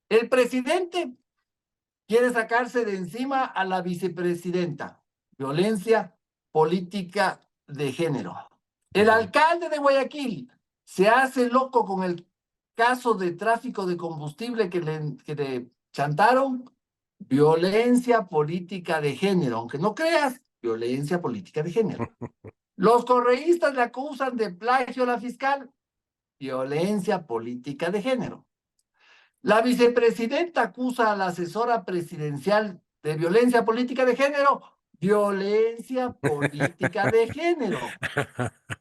El presidente quiere sacarse de encima a la vicepresidenta. Violencia política de género. El alcalde de Guayaquil se hace loco con el caso de tráfico de combustible que le chantaron. Violencia política de género. Aunque no creas, violencia política de género. Los correístas le acusan de plagio a la fiscal. Violencia política de género. La vicepresidenta acusa a la asesora presidencial de violencia política de género. Violencia política de género.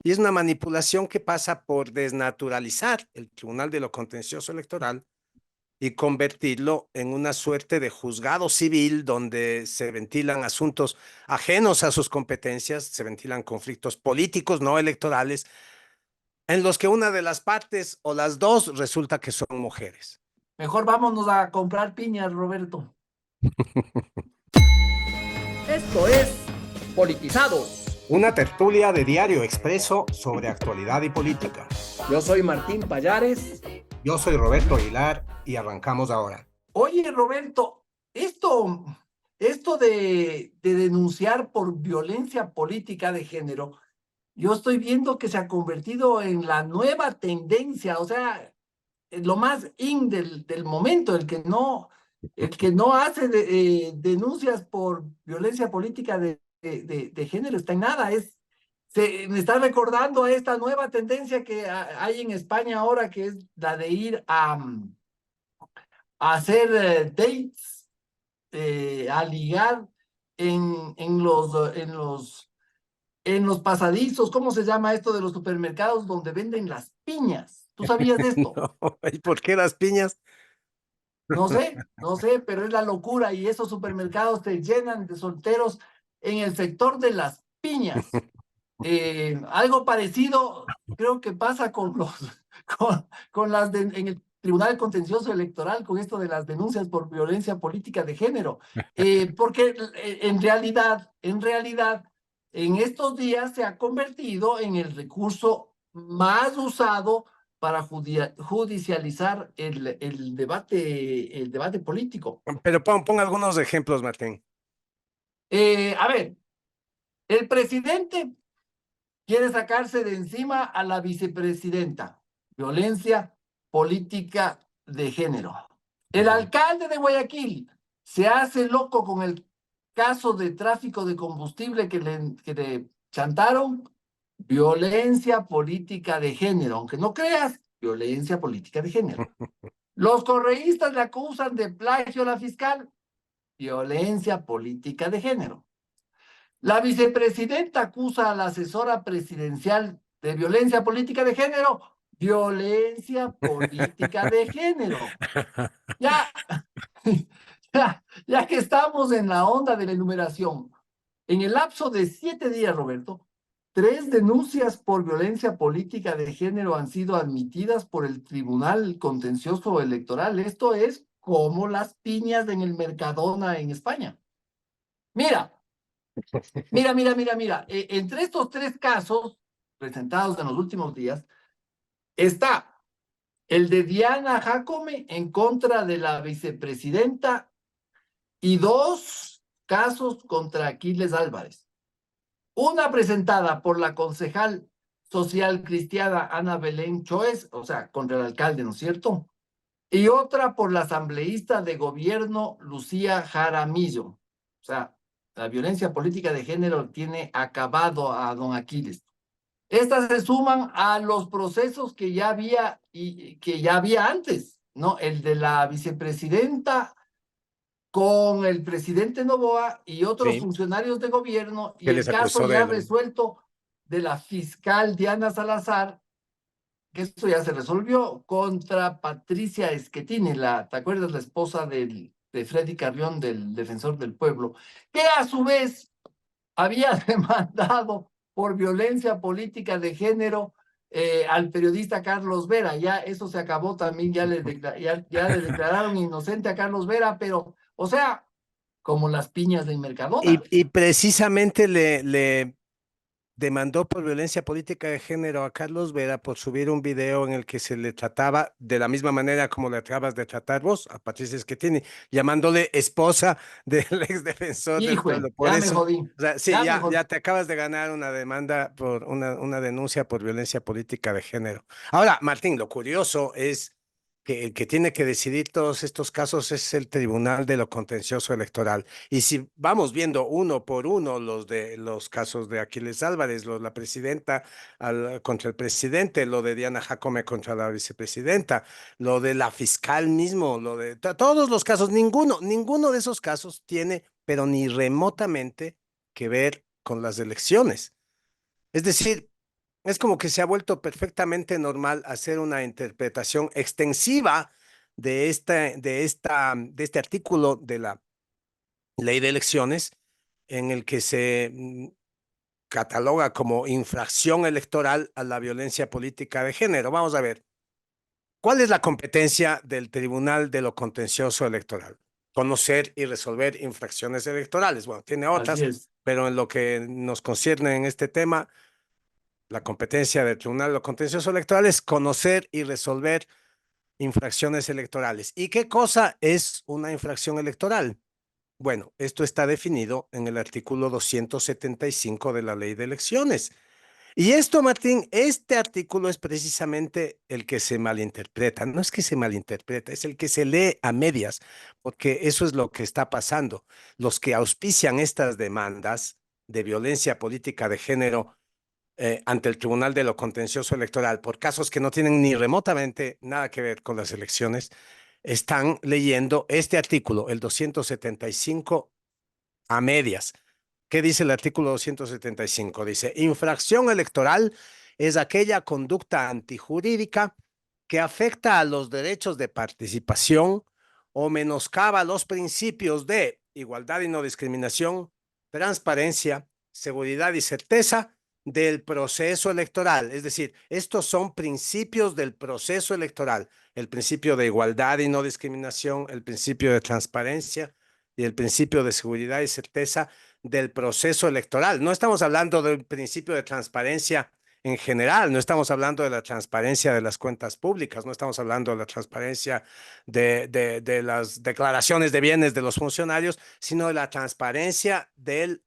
Y es una manipulación que pasa por desnaturalizar el Tribunal de lo Contencioso Electoral y convertirlo en una suerte de juzgado civil donde se ventilan asuntos ajenos a sus competencias, se ventilan conflictos políticos, no electorales, en los que una de las partes o las dos resulta que son mujeres. Mejor vámonos a comprar piñas, Roberto. Esto es Politizados. Una tertulia de Diario Expreso sobre actualidad y política. Yo soy Martín Payares. Yo soy Roberto Aguilar y arrancamos ahora. Oye, Roberto, esto de denunciar por violencia política de género, yo estoy viendo que se ha convertido en la nueva tendencia, o sea, lo más in del momento, el que no hace denuncias por violencia política de género está en nada. Me está recordando a esta nueva tendencia que hay en España ahora, que es la de ir a hacer dates, a ligar en los pasadizos. ¿Cómo se llama esto de los supermercados donde venden las piñas? ¿Tú sabías de esto? No, ¿y por qué las piñas? No sé, pero es la locura y esos supermercados se llenan de solteros en el sector de las piñas. Algo parecido creo que pasa con en el Tribunal Contencioso Electoral, con esto de las denuncias por violencia política de género, porque en realidad, en estos días se ha convertido en el recurso más usado para judicializar el debate político. Pero pon algunos ejemplos, Martín. A ver, el presidente quiere sacarse de encima a la vicepresidenta. Violencia política de género. El alcalde de Guayaquil se hace loco con el caso de tráfico de combustible que le chantaron. Violencia política de género. Aunque no creas, violencia política de género. Los correístas le acusan de plagio a la fiscal. Violencia política de género. La vicepresidenta acusa a la asesora presidencial de violencia política de género. Violencia política de género. Ya, ya que estamos en la onda de la enumeración, en el lapso de 7 días, Roberto, 3 denuncias por violencia política de género han sido admitidas por el Tribunal Contencioso Electoral. Esto es como las piñas en el Mercadona en España. Mira. Entre estos 3 casos presentados en los últimos días, está el de Diana Jacome en contra de la vicepresidenta y 2 casos contra Aquiles Álvarez. Una presentada por la concejal social cristiana Ana Belén Choes, o sea, contra el alcalde, ¿no es cierto? Y otra por la asambleísta de gobierno Lucía Jaramillo. O sea, la violencia política de género tiene acabado a don Aquiles. Estas se suman a los procesos que ya había antes, ¿no? El de la vicepresidenta con el presidente Noboa y otros Sí, funcionarios de gobierno, y que el les caso acusó ya de... resuelto de la fiscal Diana Salazar, que esto ya se resolvió, contra Patricia Schettini, ¿te acuerdas? La esposa de Freddy Carrión, del Defensor del Pueblo, que a su vez había demandado por violencia política de género al periodista Carlos Vera. Ya eso se acabó también, ya le declararon inocente a Carlos Vera, pero, o sea, como las piñas de Mercadona. Y precisamente demandó por violencia política de género a Carlos Vera por subir un video en el que se le trataba de la misma manera como le acabas de tratar vos a Patricia Schettini, llamándole esposa del ex defensor del Hijo, pueblo. Por ya me eso, jodí, o sea, sí, ya me ya jodí. te acabas de ganar una demanda por una denuncia por violencia política de género. Ahora, Martín, lo curioso es que el que tiene que decidir todos estos casos es el Tribunal de lo Contencioso Electoral. Y si vamos viendo uno por uno los de los casos de Aquiles Álvarez, la presidenta contra el presidente, lo de Diana Jacome contra la vicepresidenta, lo de la fiscal mismo, lo de todos los casos, ninguno de esos casos tiene, pero ni remotamente que ver con las elecciones. Es decir, es como que se ha vuelto perfectamente normal hacer una interpretación extensiva de este artículo de la ley de elecciones en el que se cataloga como infracción electoral a la violencia política de género. Vamos a ver, ¿cuál es la competencia del Tribunal de lo Contencioso Electoral? Conocer y resolver infracciones electorales. Bueno, tiene Así otras, es. pero en lo que nos concierne en este tema, la competencia del Tribunal de lo Contencioso Electoral es conocer y resolver infracciones electorales. ¿Y qué cosa es una infracción electoral? Bueno, esto está definido en el artículo 275 de la Ley de Elecciones. Y esto, Martín, este artículo es precisamente el que se malinterpreta. No es que se malinterpreta, es el que se lee a medias, porque eso es lo que está pasando. Los que auspician estas demandas de violencia política de género ante el Tribunal de lo Contencioso Electoral por casos que no tienen ni remotamente nada que ver con las elecciones, están leyendo este artículo, el 275, a medias. ¿Qué dice el artículo 275? Dice, infracción electoral es aquella conducta antijurídica que afecta a los derechos de participación o menoscaba los principios de igualdad y no discriminación, transparencia, seguridad y certeza del proceso electoral. Es decir, estos son principios del proceso electoral. El principio de igualdad y no discriminación, el principio de transparencia y el principio de seguridad y certeza del proceso electoral. No estamos hablando del principio de transparencia en general, no estamos hablando de la transparencia de las cuentas públicas, no estamos hablando de la transparencia de las declaraciones de bienes de los funcionarios, sino de la transparencia del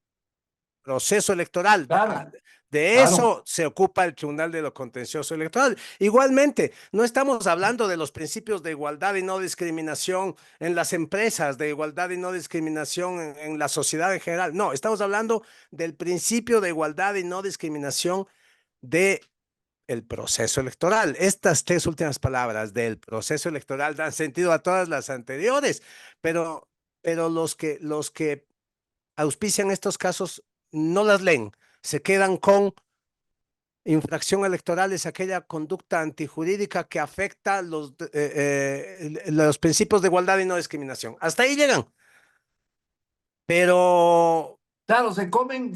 proceso electoral. Claro, De claro. eso se ocupa el Tribunal de lo Contencioso Electoral. Igualmente, no estamos hablando de los principios de igualdad y no discriminación en las empresas, de igualdad y no discriminación en la sociedad en general. No, estamos hablando del principio de igualdad y no discriminación de el proceso electoral. Estas tres últimas palabras del proceso electoral dan sentido a todas las anteriores, pero, pero los que auspician estos casos no las leen, se quedan con infracción electoral es aquella conducta antijurídica que afecta los principios de igualdad y no discriminación. Hasta ahí llegan, pero Claro, se comen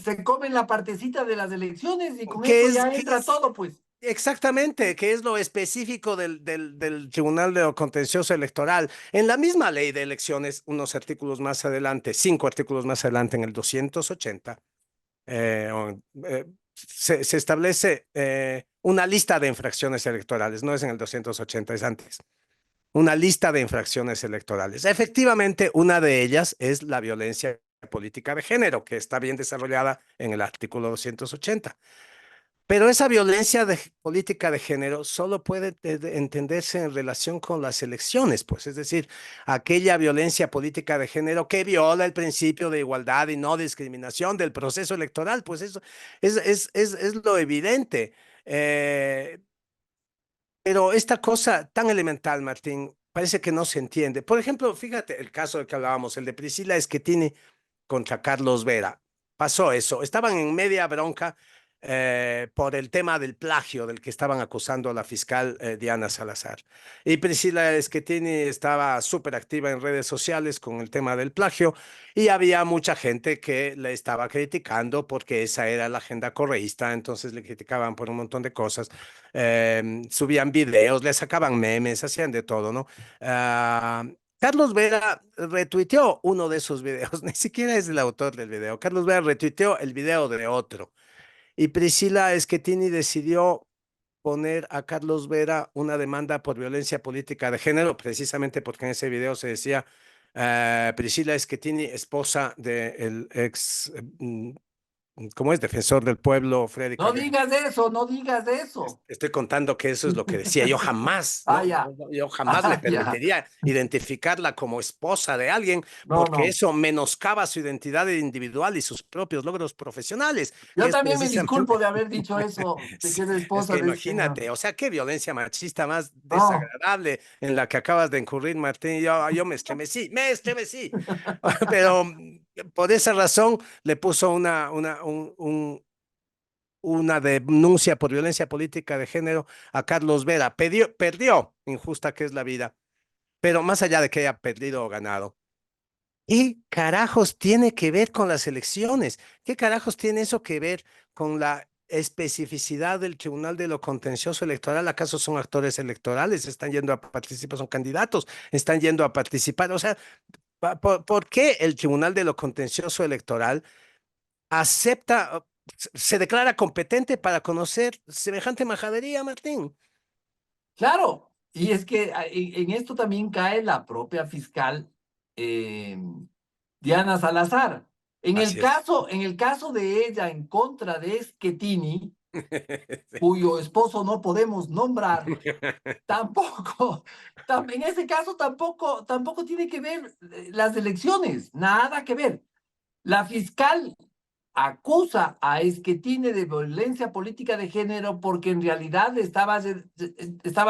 la partecita de las elecciones y con ¿qué eso es, ya qué entra es todo, pues. exactamente, qué es lo específico del Tribunal de lo Contencioso Electoral? En la misma ley de elecciones, unos artículos más adelante, 5 artículos más adelante, en el 280, eh, se establece una lista de infracciones electorales, no es en el 280, es antes, una lista de infracciones electorales. Efectivamente, una de ellas es la violencia política de género, que está bien desarrollada en el artículo 280. Pero esa violencia política de género solo puede entenderse en relación con las elecciones, pues, es decir, aquella violencia política de género que viola el principio de igualdad y no discriminación del proceso electoral, pues eso es lo evidente. Eh, pero esta cosa tan elemental, Martín, parece que no se entiende. Por ejemplo, fíjate el caso del que hablábamos, el de Priscila Schettini contra Carlos Vera. Pasó eso. Estaban en media bronca por el tema del plagio del que estaban acusando a la fiscal Diana Salazar. Y Priscila Schettini estaba súper activa en redes sociales con el tema del plagio y había mucha gente que le estaba criticando porque esa era la agenda correísta, entonces le criticaban por un montón de cosas. Subían videos, le sacaban memes, hacían de todo, ¿no? Carlos Vera retuiteó uno de esos videos, ni siquiera es el autor del video. Carlos Vera retuiteó el video de otro. y Priscila Schettini decidió poner a Carlos Vera una demanda por violencia política de género, precisamente porque en ese video se decía Priscila Schettini, esposa del ex, ¿cómo es? Defensor del pueblo, Freddy No Callejo. digas eso, no digas eso. Estoy contando que eso es lo que decía. Yo jamás, Ah, ¿no? ya, Yo jamás le ah, ya. permitiría identificarla como esposa de alguien, No, porque no. eso menoscaba su identidad individual y sus propios logros profesionales, que Yo es también me disculpo precisamente. de haber dicho eso, de Sí, que es es que esposa de ese señor. imagínate, o sea, qué violencia machista más No, desagradable en la que acabas de incurrir, Martín. Yo me estremecí, pero por esa razón le puso una denuncia por violencia política de género a Carlos Vera. Perdió, injusta que es la vida, pero más allá de que haya perdido o ganado. ¿Qué carajos tiene que ver con las elecciones? ¿Qué carajos tiene eso que ver con la especificidad del Tribunal de lo Contencioso Electoral? ¿Acaso son actores electorales? ¿Están yendo a participar? ¿Son candidatos? ¿Están yendo a participar? O sea, ¿por qué el Tribunal de lo Contencioso Electoral acepta, se declara competente para conocer semejante majadería, Martín? claro. Y es que en esto también cae la propia fiscal Diana Salazar. Así es. En el caso de ella en contra de Schettini, cuyo esposo no podemos nombrar, tampoco, en ese caso tampoco tiene que ver las elecciones, nada que ver. La fiscal acusa a Schettini de violencia política de género porque en realidad estaba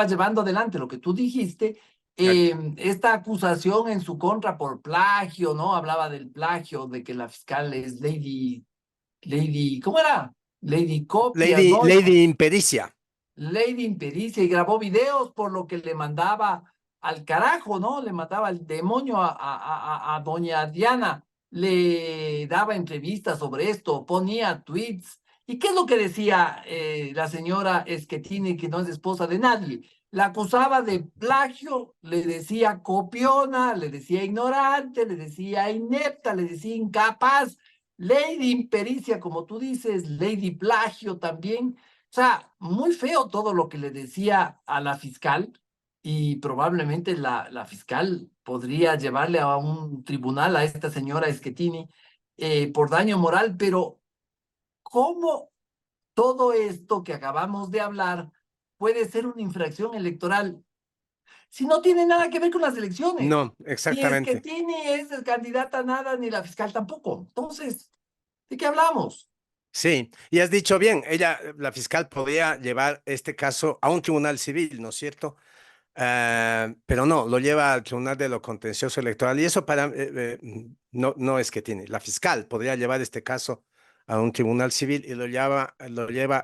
llevando adelante lo que tú dijiste, Exacto. esta acusación en su contra por plagio, ¿no? Hablaba del plagio, de que la fiscal es ¿cómo era? Lady Copias, Lady, ¿no? Lady Impericia. Lady Impericia y grabó videos por lo que le mandaba al carajo, ¿no? Le mandaba al demonio a doña Diana, le daba entrevistas sobre esto, ponía tweets. ¿Y qué es lo que decía la señora Schettini, que no es esposa de nadie? La acusaba de plagio, le decía copiona, le decía ignorante, le decía inepta, le decía incapaz. Lady Impericia, como tú dices, Lady Plagio también. O sea, muy feo todo lo que le decía a la fiscal y probablemente la fiscal podría llevarle a un tribunal a esta señora Schettini por daño moral, pero ¿cómo todo esto que acabamos de hablar puede ser una infracción electoral si no tiene nada que ver con las elecciones? No, Ni exactamente. Schettini es candidata a nada, ni la fiscal tampoco. Entonces, ¿de qué hablamos? Sí, y has dicho bien, ella, la fiscal, podría llevar este caso a un tribunal civil, ¿no es cierto? Pero no, lo lleva al Tribunal de lo Contencioso Electoral y eso no, no es que tiene. La fiscal podría llevar este caso a un tribunal civil y lo lleva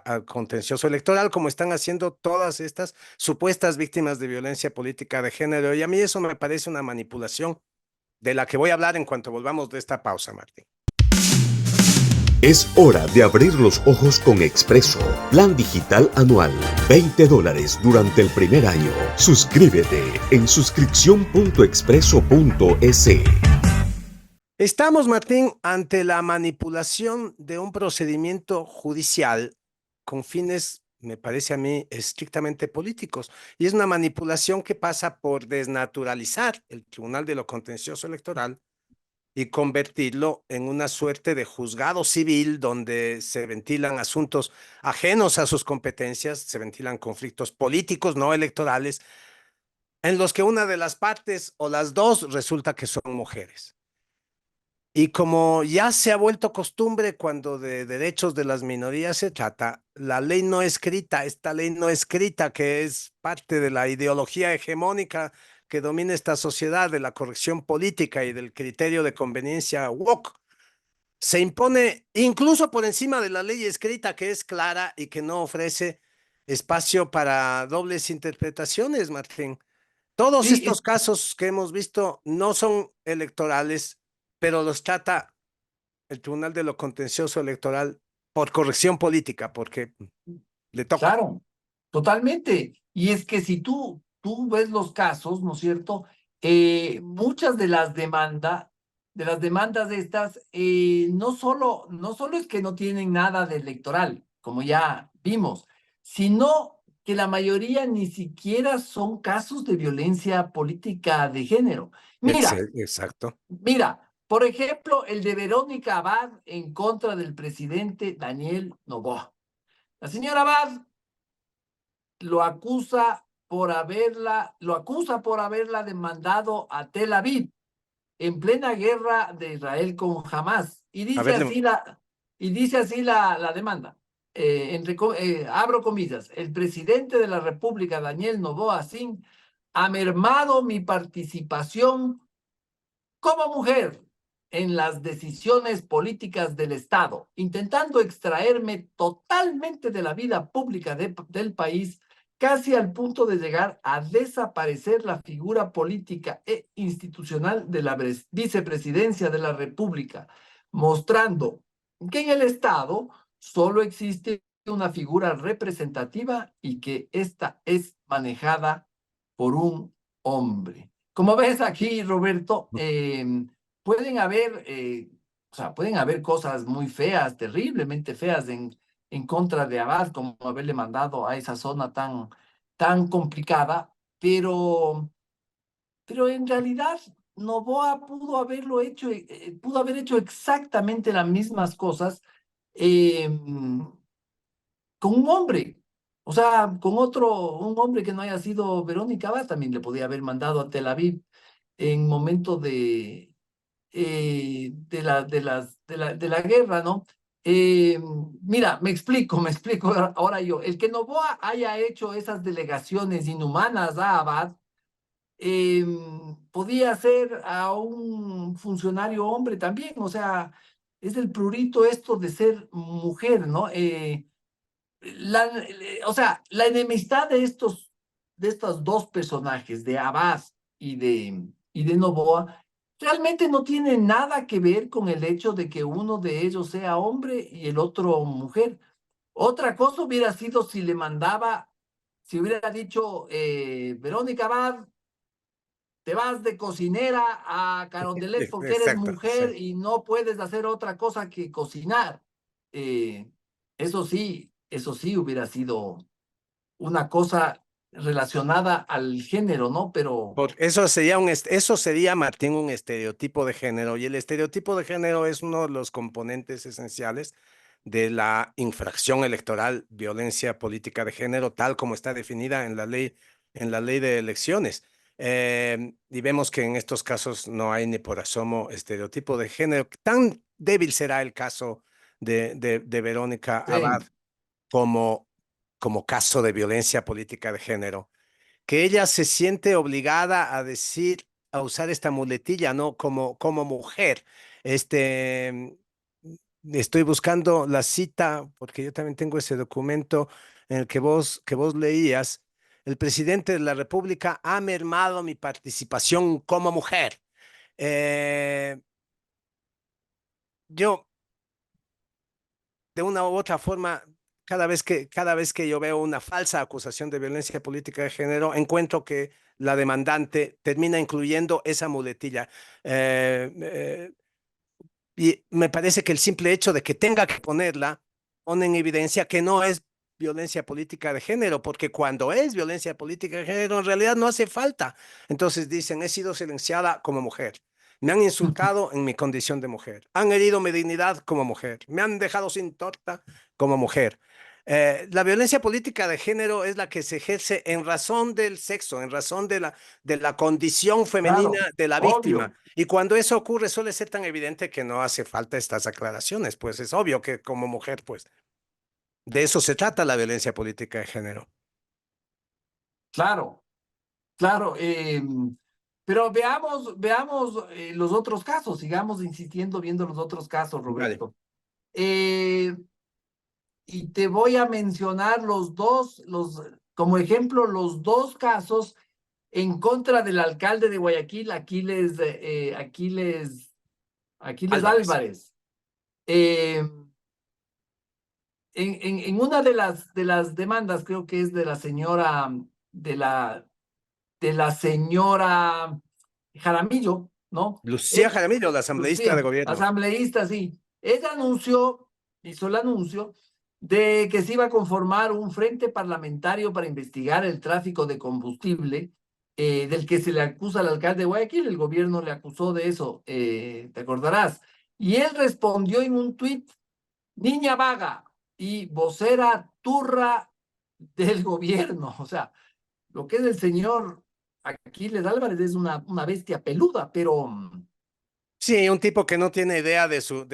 al contencioso electoral, como están haciendo todas estas supuestas víctimas de violencia política de género. Y a mí eso me parece una manipulación de la que voy a hablar en cuanto volvamos de esta pausa, Martín. Es hora de abrir los ojos con Expreso. Plan digital anual. $20 durante el primer año. Suscríbete en suscripción.expreso.es. Estamos, Martín, ante la manipulación de un procedimiento judicial con fines, me parece a mí, estrictamente políticos. Y es una manipulación que pasa por desnaturalizar el Tribunal de lo Contencioso Electoral y convertirlo en una suerte de juzgado civil donde se ventilan asuntos ajenos a sus competencias, se ventilan conflictos políticos, no electorales, en los que una de las partes o las dos resulta que son mujeres. Y como ya se ha vuelto costumbre cuando de derechos de las minorías se trata, la ley no escrita, esta ley no escrita que es parte de la ideología hegemónica que domina esta sociedad, de la corrección política y del criterio de conveniencia woke, se impone incluso por encima de la ley escrita que es clara y que no ofrece espacio para dobles interpretaciones, Martín. Todos Sí, estos casos que hemos visto no son electorales, pero los trata el Tribunal de lo Contencioso Electoral por corrección política, porque le toca. claro, totalmente. Y es que si tú ves los casos, ¿no es cierto? Muchas de las demandas de estas, no solo es que no tienen nada de electoral, como ya vimos, sino que la mayoría ni siquiera son casos de violencia política de género. Mira, Exacto. mira, por ejemplo, el de Verónica Abad en contra del presidente Daniel Noboa. La señora Abad lo acusa por haberla demandado a Tel Aviv en plena guerra de Israel con Hamas. Y A dice ver, así la demanda. Abro comillas. El presidente de la República, Daniel Noboa Sin, ha mermado mi participación como mujer en las decisiones políticas del Estado, intentando extraerme totalmente de la vida pública del país, casi al punto de llegar a desaparecer la figura política e institucional de la vicepresidencia de la República, mostrando que en el Estado solo existe una figura representativa y que ésta es manejada por un hombre. Como ves aquí, Roberto, pueden haber cosas muy feas, terriblemente feas en contra de Abad, como haberle mandado a esa zona tan complicada, pero en realidad Noboa pudo haber hecho exactamente las mismas cosas eh, con un hombre. O sea, un hombre que no haya sido Verónica Abad, también le podía haber mandado a Tel Aviv en momento de la guerra, ¿no? Mira, me explico ahora yo. El que Noboa haya hecho esas delegaciones inhumanas a Abad, podía ser a un funcionario hombre también, o sea, es el prurito esto de ser mujer, ¿no? O sea, la enemistad de estos dos personajes, de Abad y de Noboa, realmente no tiene nada que ver con el hecho de que uno de ellos sea hombre y el otro mujer. Otra cosa hubiera sido si hubiera dicho, Verónica Abad, te vas de cocinera a Carondelet porque eres exacto, sí. mujer y no puedes hacer otra cosa que cocinar. Eh, eso sí hubiera sido una cosa relacionada al género, ¿no? Pero Eso sería eso sería, Martín, un estereotipo de género, y el estereotipo de género es uno de los componentes esenciales de la infracción electoral, violencia política de género, tal como está definida en la ley de elecciones. Y vemos que en estos casos no hay ni por asomo estereotipo de género. Tan débil será el caso de Verónica Abad sí, como caso de violencia política de género, que ella se siente obligada a decir, a usar esta muletilla, ¿no? Como mujer. Este, estoy buscando la cita, porque yo también tengo ese documento en el que vos leías. El presidente de la República ha mermado mi participación como mujer. Eh, yo, de una u otra forma, cada vez que yo veo una falsa acusación de violencia política de género, encuentro que la demandante termina incluyendo esa muletilla. Eh, eh, y me parece que el simple hecho de que tenga que ponerla pone en evidencia que no es violencia política de género, porque cuando es violencia política de género, en realidad no hace falta. Entonces dicen, he sido silenciada como mujer. Me han insultado en mi condición de mujer. Han herido mi dignidad como mujer. Me han dejado sin torta como mujer. La violencia política de género es la que se ejerce en razón del sexo, en razón de la condición femenina claro, de la víctima. obvio. Y cuando eso ocurre suele ser tan evidente que no hace falta estas aclaraciones, pues es obvio que como mujer, pues de eso se trata la violencia política de género. Claro, claro. Pero veamos los otros casos, sigamos insistiendo viendo los otros casos, Vale. Roberto. Eh, y te voy a mencionar como ejemplo, los dos casos en contra del alcalde de Guayaquil, Aquiles Álvarez. Álvarez. Eh, en una de las demandas, creo que es de la, de la señora Jaramillo, ¿no? Lucía Jaramillo, la asambleísta de Lucía, gobierno. asambleísta, sí. Hizo el anuncio de que se iba a conformar un frente parlamentario para investigar el tráfico de combustible, del que se le acusa al alcalde de Guayaquil. El gobierno le acusó de eso, te acordarás. Y él respondió en un tuit: niña vaga y vocera turra del gobierno. O sea, lo que es el señor Aquiles Álvarez es una bestia peluda, pero Sí, un tipo que no tiene idea de su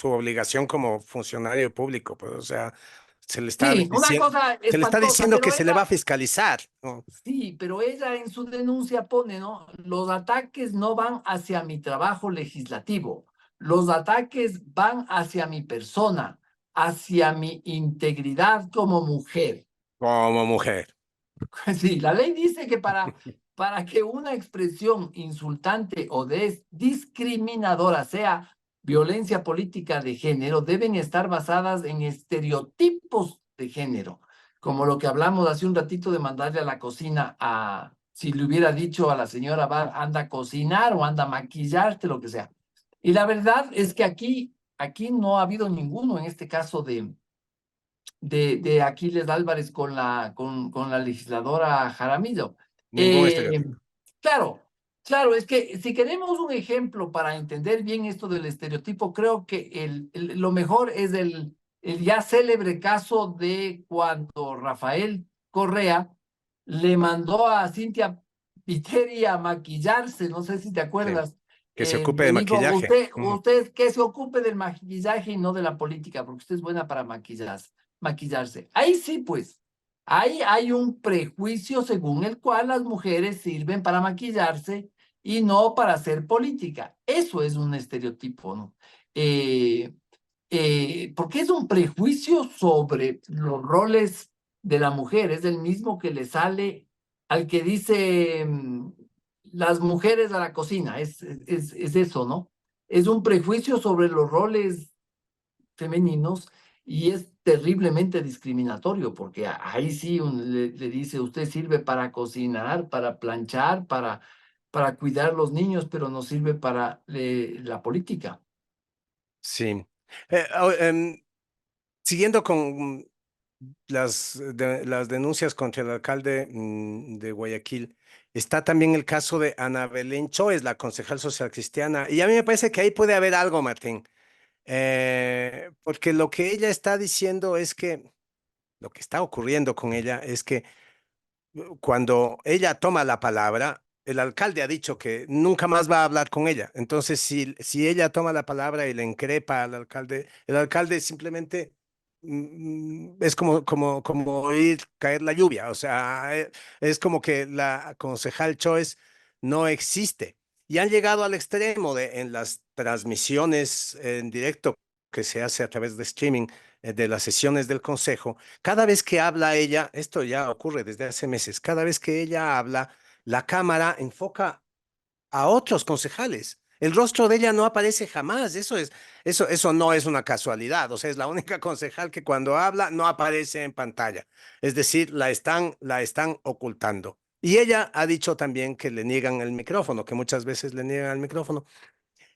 obligación como funcionario público, pues, o sea, sí, una cosa se le está espantosa, diciendo que pero se le va a ella, fiscalizar, ¿no? sí, pero ella en su denuncia pone, ¿no? Los ataques no van hacia mi trabajo legislativo, los ataques van hacia mi persona, hacia mi integridad como mujer. Como mujer. Sí, la ley dice que para que una expresión insultante o discriminadora sea violencia política de género, deben estar basadas en estereotipos de género, como lo que hablamos hace un ratito de mandarle a la cocina a, si le hubiera dicho a la señora Bar, anda a cocinar o anda a maquillarte, lo que sea. Y la verdad es que aquí no ha habido ninguno en este caso de Aquiles Álvarez con la legisladora Jaramillo. Ningún Eh, estereotipo. claro, claro, es que si queremos un ejemplo para entender bien esto del estereotipo, creo que lo mejor es el ya célebre caso de cuando Rafael Correa le mandó a Cintia Viteri a maquillarse, no sé si te Sí, acuerdas. que se ocupe Le de digo, maquillaje. Ujú. usted que se ocupe del maquillaje y no de la política, porque usted es buena para maquillarse. Ahí sí, pues, ahí hay un prejuicio según el cual las mujeres sirven para maquillarse y no para hacer política. Eso es un estereotipo, ¿no? Eh, Porque es un prejuicio sobre los roles de la mujer, es el mismo que le sale al que dice las mujeres a la cocina, es eso, ¿no? Es un prejuicio sobre los roles femeninos y es terriblemente discriminatorio porque ahí sí le dice, usted sirve para cocinar, para planchar, para cuidar los niños, pero no sirve para la política. Sí. Eh, oh, em, Siguiendo con las denuncias contra el alcalde de Guayaquil, está también el caso de Ana Belén Choes, la concejal social cristiana. Y a mí me parece que ahí puede haber algo, Martín. Porque lo que ella está diciendo es que, lo que está ocurriendo con ella es que cuando ella toma la palabra, el alcalde ha dicho que nunca más va a hablar con ella. Entonces, si ella toma la palabra y le increpa al alcalde, el alcalde simplemente es como oír caer la lluvia. O sea, es como que la concejal Choes no existe. Y han llegado al extremo de en las transmisiones en directo que se hace a través de streaming de las sesiones del consejo. Cada vez que habla ella, esto ya ocurre desde hace meses, cada vez que ella habla, la cámara enfoca a otros concejales. El rostro de ella no aparece jamás. Eso no es una casualidad. O sea, es la única concejal que cuando habla no aparece en pantalla. Es decir, la están ocultando. Y ella ha dicho también que le niegan el micrófono, que muchas veces le niegan el micrófono.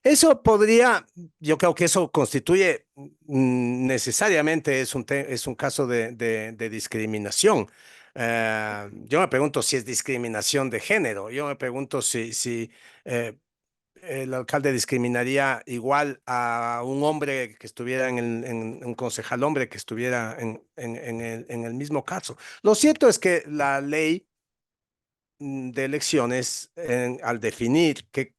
Eso podría, yo creo que eso constituye necesariamente es un caso de discriminación. Yo me pregunto si es discriminación de género. Yo me pregunto si eh, el alcalde discriminaría igual a un hombre que estuviera un concejal hombre que estuviera en el mismo caso. Lo cierto es que la ley de elecciones, al definir qué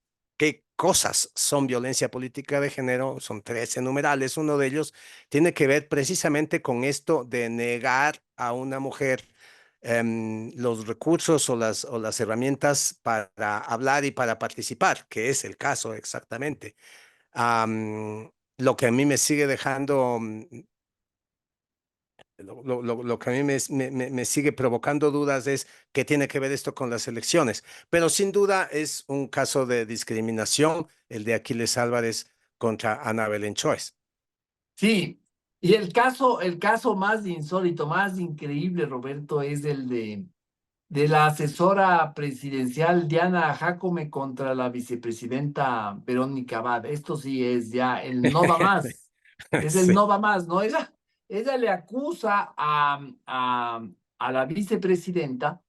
cosas son violencia política de género, son 13 numerales. Uno de ellos tiene que ver precisamente con esto de negar a una mujer los recursos o las herramientas para hablar y para participar, que es el caso exactamente. Lo que a mí me sigue dejando lo que a mí me sigue provocando dudas es qué tiene que ver esto con las elecciones, pero sin duda es un caso de discriminación el de Aquiles Álvarez contra Ana Belén Choes. Sí, y el caso más insólito, más increíble, Roberto, es el de la asesora presidencial Diana Jacome contra la vicepresidenta Verónica Abad. Esto sí es ya el no va más. Es el Sí. no va más, ¿no? Ella le acusa a la vicepresidenta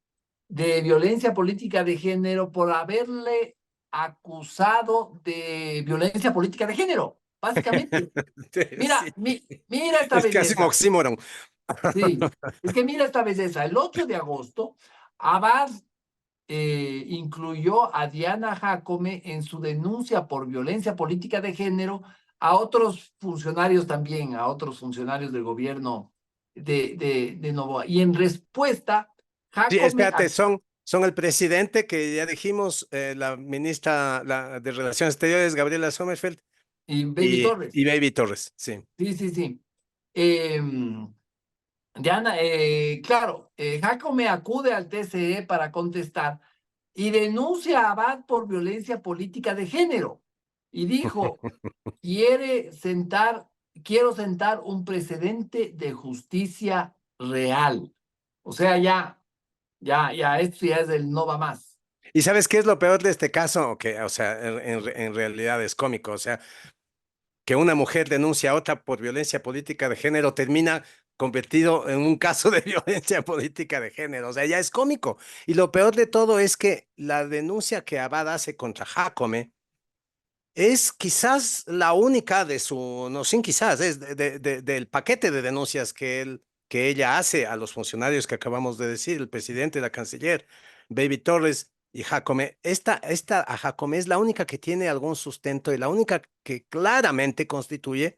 de violencia política de género por haberle acusado de violencia política de género, básicamente. Mira, Sí. mira esta Es casi un belleza. oxímoron. Sí, es que mira esta belleza. El 8 de agosto, Abad incluyó a Diana Jacome en su denuncia por violencia política de género a otros funcionarios también, a otros funcionarios del gobierno de Novoa. Y en respuesta, Sí, Jacome espérate, son el presidente que ya dijimos, la ministra de Relaciones Exteriores, Gabriela Sommerfeld, y Baby Torres. y Baby Torres, sí. Sí, sí, sí. Diana, claro, Jacome acude al TCE para contestar y denuncia a Abad por violencia política de género. Y dijo, quiero sentar un precedente de justicia real. O sea, esto ya es el no va más. ¿Y sabes qué es lo peor de este caso? Que, o sea, en realidad es cómico. O sea, que una mujer denuncia a otra por violencia política de género termina convertido en un caso de violencia política de género. O sea, ya es cómico. Y lo peor de todo es que la denuncia que Abad hace contra Jacome es quizás la única de su, no, sin quizás, es del paquete de denuncias que ella hace a los funcionarios que acabamos de decir, el presidente, la canciller, Baby Torres y Jacome. Esta a Jacome es la única que tiene algún sustento y la única que claramente constituye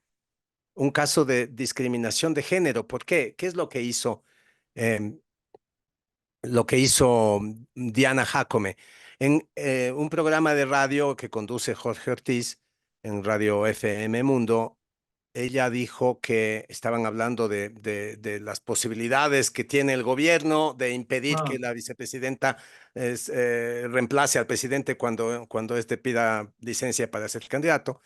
un caso de discriminación de género. ¿Por qué? ¿Qué es em, lo que hizo Diana Jacome? En un programa de radio que conduce Jorge Ortiz en Radio FM Mundo, ella dijo que estaban hablando de las posibilidades que tiene el gobierno de impedir Ah, que la vicepresidenta reemplace al presidente cuando éste pida licencia para ser candidato.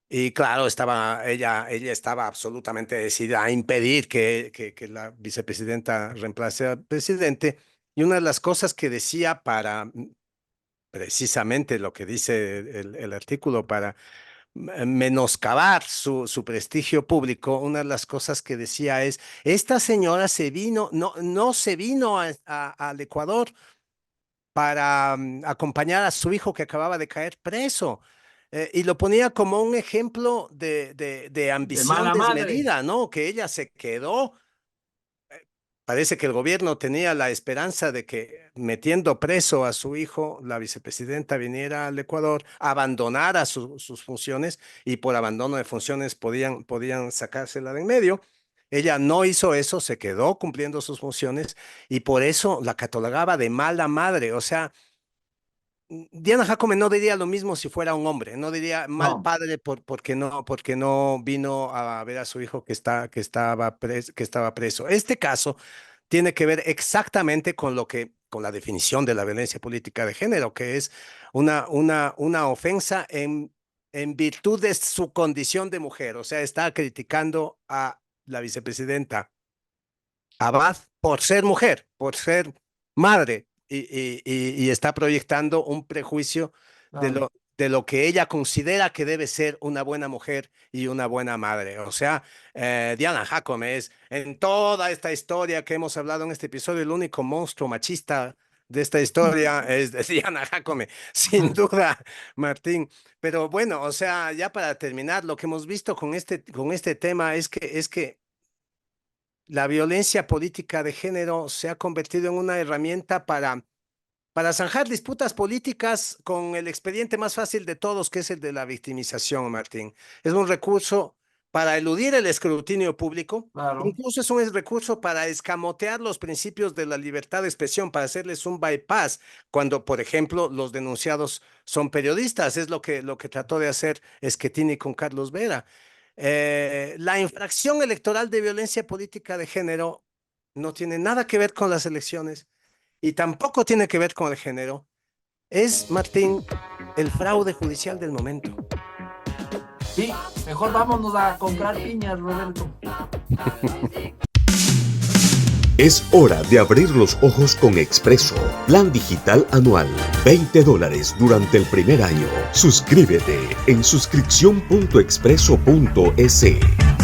Y claro, ella estaba absolutamente decidida a impedir que la vicepresidenta reemplace al presidente. Y una de las cosas que decía para precisamente lo que dice el artículo, para menoscabar su prestigio público, una de las cosas que decía es, esta señora no se vino al Ecuador para acompañar a su hijo que acababa de caer preso. Y lo ponía como un ejemplo de de ambición mala madre. desmedida, ¿no? Que ella se quedó. Parece que el gobierno tenía la esperanza de que metiendo preso a su hijo, la vicepresidenta viniera al Ecuador, abandonara sus funciones y por abandono de funciones podían sacársela de en medio. Ella no hizo eso, se quedó cumpliendo sus funciones y por eso la catalogaba de mala madre. O sea, Diana Jacome no diría lo mismo si fuera un hombre, no diría mal No, padre porque no vino a ver a su hijo que estaba preso. Este caso tiene que ver exactamente con la definición de la violencia política de género, que es una ofensa en virtud de su condición de mujer. O sea, está criticando a la vicepresidenta Abad por ser mujer, por ser madre, y está proyectando un prejuicio de claro. de lo que ella considera que debe ser una buena mujer y una buena madre. O sea, Diana Jacome es, en toda esta historia que hemos hablado en este episodio, el único monstruo machista de esta historia es de Diana Jacome, sin duda, Martín. Pero bueno, o sea, ya para terminar, lo que hemos visto con este tema es que la violencia política de género se ha convertido en una herramienta para zanjar disputas políticas con el expediente más fácil de todos, que es el de la victimización, Martín. Es un recurso para eludir el escrutinio público, Claro. incluso es un recurso para escamotear los principios de la libertad de expresión, para hacerles un bypass cuando, por ejemplo, los denunciados son periodistas. Es lo que trató de hacer Schettini con Carlos Vera. La infracción electoral de violencia política de género no tiene nada que ver con las elecciones y tampoco tiene que ver con el género. Es, Martín, el fraude judicial del momento. Sí, mejor vámonos a comprar piñas, Roberto. Es hora de abrir los ojos con Expreso. Plan digital anual. $20 durante el primer año. Suscríbete en suscripción.expreso.es.